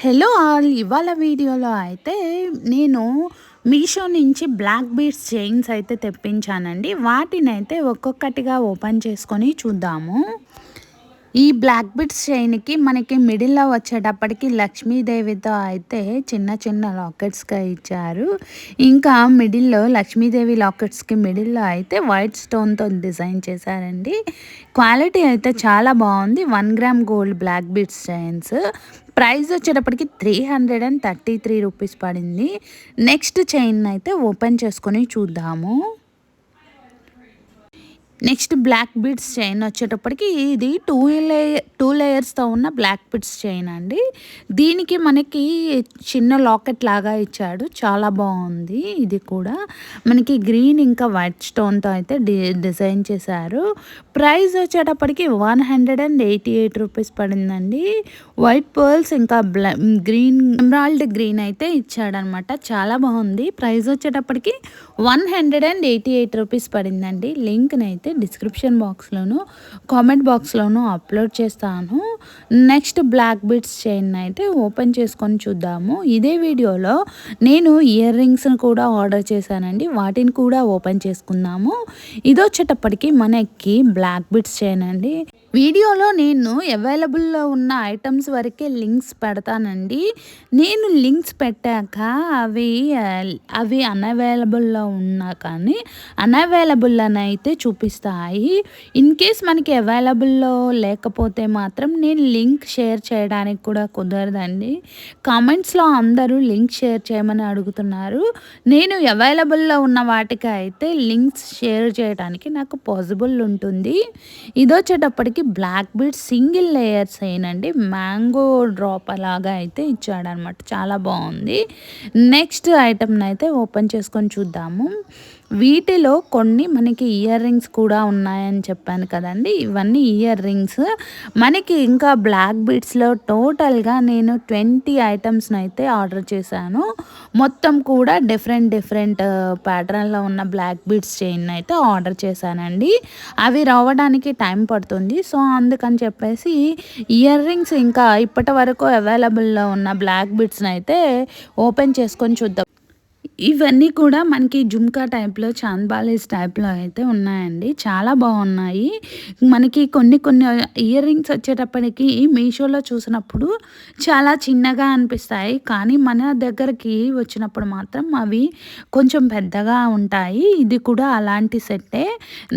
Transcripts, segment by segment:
Hello all! ఇవాళ వీడియోలో అయితే నేను మీషో నుంచి బ్లాక్ బీడ్స్ చైన్స్ అయితే తెప్పించానండి. వాటినైతే ఒక్కొక్కటిగా ఓపెన్ చేసుకొని చూద్దాము. ఈ బ్లాక్ బీడ్స్ చైన్‌కి మనకి మిడిల్‌లో వచ్చేటప్పటికి లక్ష్మీదేవితో అయితే చిన్న చిన్న లాకెట్స్‌గా ఇచ్చారు. ఇంకా మిడిల్‌లో లక్ష్మీదేవి లాకెట్స్‌కి మిడిల్‌లో అయితే వైట్ స్టోన్‌తో డిజైన్ చేశారండి. క్వాలిటీ అయితే చాలా బాగుంది. 1 gram gold black beads chains. Price వచ్చేటప్పటికి 333 రూపీస్ పడింది. నెక్స్ట్ చైన్ అయితే ఓపెన్ చేసుకొని చూద్దాము. నెక్స్ట్ బ్లాక్ బీడ్స్ చైన్ వచ్చేటప్పటికి ఇది టూ లేయర్స్‌తో ఉన్న బ్లాక్ బీడ్స్ చైన్ అండి. దీనికి మనకి చిన్న లాకెట్ లాగా ఇచ్చాడు. చాలా బాగుంది. ఇది కూడా మనకి గ్రీన్ ఇంకా వైట్ స్టోన్‌తో అయితే డిజైన్ చేశారు. ప్రైస్ వచ్చేటప్పటికి 188 రూపీస్ పడిందండి. వైట్ పర్ల్స్ ఇంకా గ్రీన్ ఎమరాల్డ్ గ్రీన్ అయితే ఇచ్చాడనమాట. చాలా బాగుంది. ప్రైస్ వచ్చేటప్పటికి 188 రూపీస్ పడిందండి. లింక్‌ని అయితే డిస్క్రిప్షన్ బాక్స్‌లోను, కామెంట్ బాక్స్‌లోను అప్లోడ్ చేస్తాను. నెక్స్ట్ బ్లాక్ బీడ్స్ చైన్ అయితే ఓపెన్ చేసుకొని చూద్దాము. ఇదే వీడియోలో నేను ఇయర్ రింగ్స్‌ని కూడా ఆర్డర్ చేశానండి. వాటిని కూడా ఓపెన్ చేసుకుందాము. ఇదొచ్చేటప్పటికి మనకి బ్లాక్ బీడ్స్ చైన్ అండి. వీడియోలో నేను అవైలబుల్లో ఉన్న ఐటమ్స్ వరకే లింక్స్ పెడతానండి. నేను లింక్స్ పెట్టాక అవి అన్‌అవైలబుల్‌లో ఉన్నా కానీ అన్‌అవైలబుల్ అని అయితే చూపిస్తాయి. ఇన్ కేస్ మనకి అవైలబుల్‌లో లేకపోతే మాత్రం నేను లింక్ షేర్ చేయడానికి కూడా కుదరదండి. కామెంట్స్‌లో అందరూ లింక్ షేర్ చేయమని అడుగుతున్నారు. నేను అవైలబుల్‌లో ఉన్న వాటికి అయితే లింక్స్ షేర్ చేయడానికి నాకు పాసిబుల్ ఉంటుంది. ఇదొచ్చేటప్పటికి బ్లాక్ బీడ్స్ సింగిల్ లేయర్స్ ఏనండి. మ్యాంగో డ్రాప్ అలాగా అయితే ఇచ్చాడనమాట. చాలా బాగుంది. నెక్స్ట్ ఐటమ్‌ని అయితే ఓపెన్ చేసుకొని చూద్దాము. వీటిలో కొన్ని మనకి ఇయర్ రింగ్స్ కూడా ఉన్నాయని చెప్పాను కదండీ! ఇవన్నీ ఇయర్ రింగ్స్. మనకి ఇంకా బ్లాక్ బీడ్స్‌లో టోటల్‌గా నేను 20 ఐటమ్స్‌ని అయితే ఆర్డర్ చేశాను. మొత్తం కూడా డిఫరెంట్ ప్యాటర్న్‌లో ఉన్న బ్లాక్ బీడ్స్ చైన్ అయితే ఆర్డర్ చేశానండి. అవి రావడానికి టైం పడుతుంది. సో, అందుకని చెప్పేసి ఇయర్ రింగ్స్ ఇంకా ఇప్పటి వరకు అవైలబుల్‌లో ఉన్న బ్లాక్ బీడ్స్‌ని అయితే ఓపెన్ చేసుకొని చూద్దాం. ఇవన్నీ కూడా మనకి జుమ్కా టైప్‌లో, చాంద్‌బాలీస్ టైప్‌లో అయితే ఉన్నాయండి. చాలా బాగున్నాయి. మనకి కొన్ని ఇయర్ రింగ్స్ వచ్చేటప్పటికి మీషోలో చూసినప్పుడు చాలా చిన్నగా అనిపిస్తాయి. కానీ మన దగ్గరికి వచ్చినప్పుడు మాత్రం అవి కొంచెం పెద్దగా ఉంటాయి. ఇది కూడా అలాంటి సెట్టే.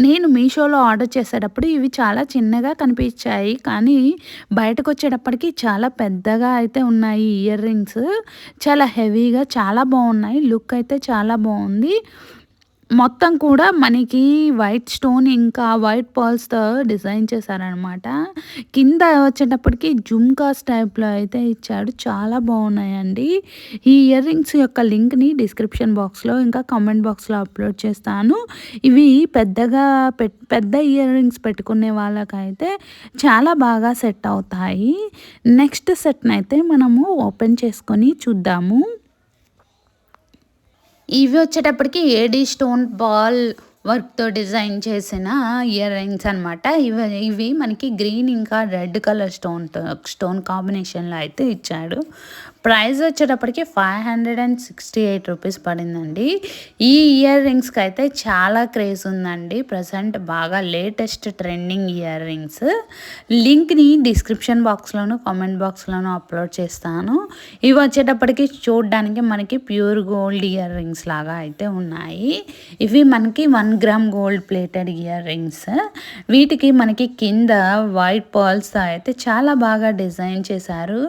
నేను మీషోలో ఆర్డర్ చేసేటప్పుడు ఇవి చాలా చిన్నగా కనిపించాయి. కానీ బయటకొచ్చేటప్పటికి చాలా పెద్దగా అయితే ఉన్నాయి ఇయర్ రింగ్స్. చాలా హెవీగా చాలా బాగున్నాయి. లుక్ అయితే చాలా బాగుంది. మొత్తం కూడా మనకి వైట్ స్టోన్ ఇంకా వైట్ పర్ల్స్‌తో డిజైన్ చేశారనమాట. కింద వచ్చేటప్పటికి జుమ్కాస్ టైప్‌లో అయితే ఇచ్చాడు. చాలా బాగున్నాయండి. ఈ ఇయర్ రింగ్స్ యొక్క లింక్‌ని డిస్క్రిప్షన్ బాక్స్‌లో ఇంకా కామెంట్ బాక్స్‌లో అప్లోడ్ చేస్తాను. ఇవి పెద్దగా పెద్ద ఇయర్ రింగ్స్ పెట్టుకునే వాళ్ళకైతే చాలా బాగా సెట్ అవుతాయి. నెక్స్ట్ సెట్‌నైతే మనము ఓపెన్ చేసుకొని చూద్దాము. ఇవి వచ్చేటప్పటికి ఏడీ స్టోన్ బాల్ వర్క్‌తో డిజైన్ చేసిన ఇయర్ రింగ్స్ అనమాట. ఇవి మనకి గ్రీన్ ఇంకా రెడ్ కలర్ స్టోన్ కాంబినేషన్‌లో అయితే ఇచ్చాడు. ప్రైస్ వచ్చేటప్పటికి 568 రూపీస్ పడిందండి. ఈ ఇయర్ రింగ్స్‌కి అయితే చాలా క్రేజ్ ఉందండి. ప్రెజెంట్ బాగా లేటెస్ట్ ట్రెండింగ్ ఇయర్ రింగ్స్. లింక్‌ని డిస్క్రిప్షన్ బాక్స్‌లోను, కామెంట్ బాక్స్‌లోను అప్లోడ్ చేస్తాను. ఇవి వచ్చేటప్పటికి చూడడానికి మనకి ప్యూర్ గోల్డ్ ఇయర్ రింగ్స్ లాగా అయితే ఉన్నాయి. ఇవి మనకి 1 gram gold plated ear rings. వీటికి మనకి కింద వైట్ పర్ల్స్‌తో అయితే చాలా బాగా డిజైన్ చేశారు.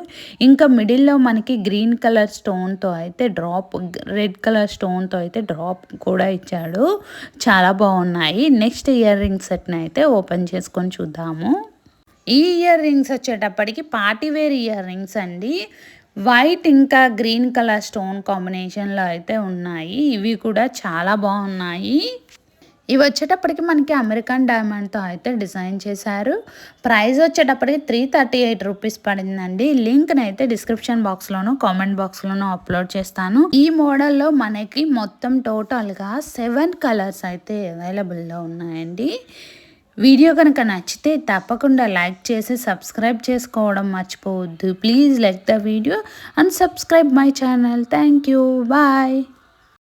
ఇంకా మిడిల్‌లో మనకి గ్రీన్ కలర్ స్టోన్‌తో అయితే రెడ్ కలర్ స్టోన్‌తో అయితే డ్రాప్ కూడా ఇచ్చాడు. చాలా బాగున్నాయి. నెక్స్ట్ ఇయర్ రింగ్ సెట్‌ని అయితే ఓపెన్ చేసుకొని చూద్దాము. ఈ ఇయర్ రింగ్స్ వచ్చేటప్పటికి పార్టీ వేర్ ఇయర్ రింగ్స్ అండి. వైట్ ఇంకా గ్రీన్ కలర్ స్టోన్ కాంబినేషన్‌లో అయితే ఉన్నాయి. ఇవి కూడా చాలా బాగున్నాయి. ఇవి వచ్చేటప్పటికి మనకి అమెరికన్ డైమండ్‌తో అయితే డిజైన్ చేశారు. ప్రైస్ వచ్చేటప్పటికి 338 రూపీస్ పడిందండి. లింక్‌ని అయితే డిస్క్రిప్షన్ బాక్స్‌లోను, కామెంట్ బాక్స్‌లోను అప్లోడ్ చేస్తాను. ఈ మోడల్‌లో మనకి మొత్తం టోటల్‌గా 7 కలర్స్ అయితే అవైలబుల్‌లో ఉన్నాయండి. వీడియో కనుక నచ్చితే తప్పకుండా లైక్ చేసి సబ్స్క్రైబ్ చేసుకోవడం మర్చిపోవద్దు. Please like the video and subscribe my channel. Thank you. Bye.